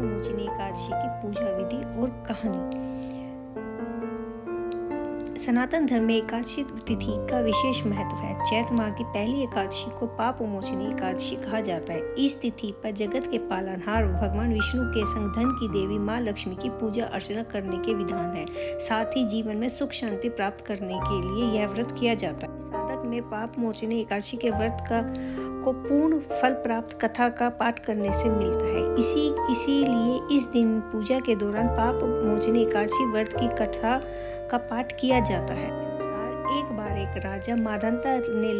मोचनी एकादशी की पूजा विधि और कहानी। सनातन धर्म में एकादशी तिथि का विशेष महत्व है। चैत्र माह की पहली एकादशी को पाप मोचनी एकादशी कहा जाता है। इस तिथि पर जगत के पालनहार भगवान विष्णु के संग धन की देवी माँ लक्ष्मी की पूजा अर्चना करने के विधान है। साथ ही जीवन में सुख शांति प्राप्त करने के लिए यह व्रत किया जाता है। साधक में पाप मोचनी एकादशी के व्रत को पूर्ण फल प्राप्त कथा का पाठ करने से मिलता है। इसीलिए इस दिन पूजा के दौरान पाप मोचनी एकादशी व्रत की कथा का पाठ किया जाता है। अनुसार एक बार एक राजा माधंता ने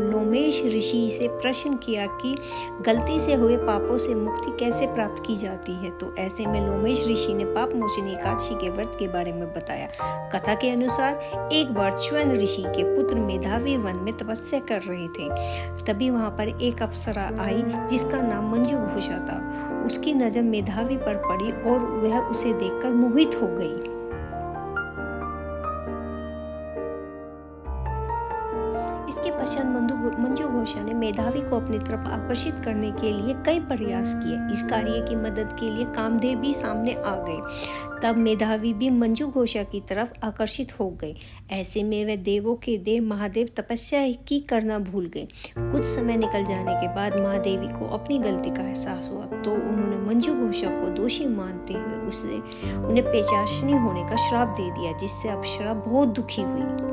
लोमेश ऋषि से प्रश्न किया कि गलती से हुए पापों से मुक्ति कैसे प्राप्त की जाती है। तो ऐसे में लोमेश ऋषि ने पाप मोचनी एकादशी के व्रत के बारे में बताया। कथा के अनुसार एक बार च्यवन ऋषि के पुत्र मेधावी वन में तपस्या कर रहे थे। तभी वहां पर एक अप्सरा आई जिसका नाम मंजू घोषा था। उसकी नजर मेधावी पर पड़ी और वह उसे देखकर मोहित हो गई। इसके पश्चात मंजू घोषा ने मेधावी को अपनी तरफ आकर्षित करने के लिए कई प्रयास किए। इस कार्य की मदद के लिए कामदेव भी सामने आ गए। तब मेधावी भी मंजू घोषा की तरफ आकर्षित हो गए। ऐसे में वे देवों के देव महादेव तपस्या की करना भूल गए। कुछ समय निकल जाने के बाद महादेवी को अपनी गलती का एहसास हुआ तो उन्होंने मंजू घोषा को दोषी मानते हुए उन्हें पेचाशनी होने का श्राप दे दिया, जिससे अप्सरा बहुत दुखी हुई।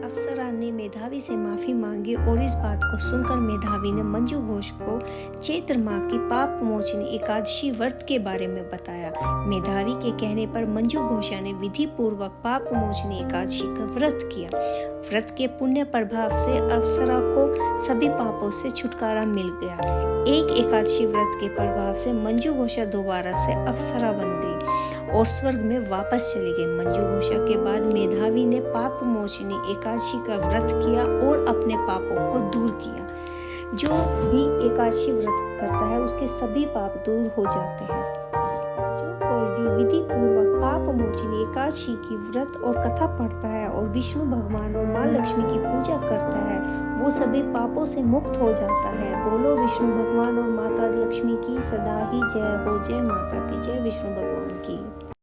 अप्सरा ने मेधावी से माफी मांगी और इस बात को सुनकर मेधावी ने मंजू घोष को चैत्र माह की पाप मोचनी एकादशी व्रत के बारे में बताया। मेधावी के कहने पर मंजू घोषा ने विधि पूर्वक पाप मोचनी एकादशी का व्रत किया। व्रत के पुण्य प्रभाव से अप्सरा को सभी पापों से छुटकारा मिल गया। एक एकादशी व्रत के प्रभाव से मंजू घोषा दोबारा से अप्सरा बन गई और स्वर्ग में वापस चली गई। मंजू घोषा के बाद मेधावी ने पाप मोचनी एकादशी का व्रत किया और अपने पापों को दूर किया। जो भी एकादशी व्रत करता है उसके सभी पाप दूर हो जाते हैं। जो कोई भी विधि पूर्वक पाप मोचनी एकादशी की व्रत और कथा पढ़ता है और विष्णु भगवान और माँ लक्ष्मी की पूजा करता है वो सभी पापों से मुक्त हो जाता है। बोलो विष्णु भगवान और माता लक्ष्मी की सदा ही जय हो। जय माता की जय, विष्णु भगवान की।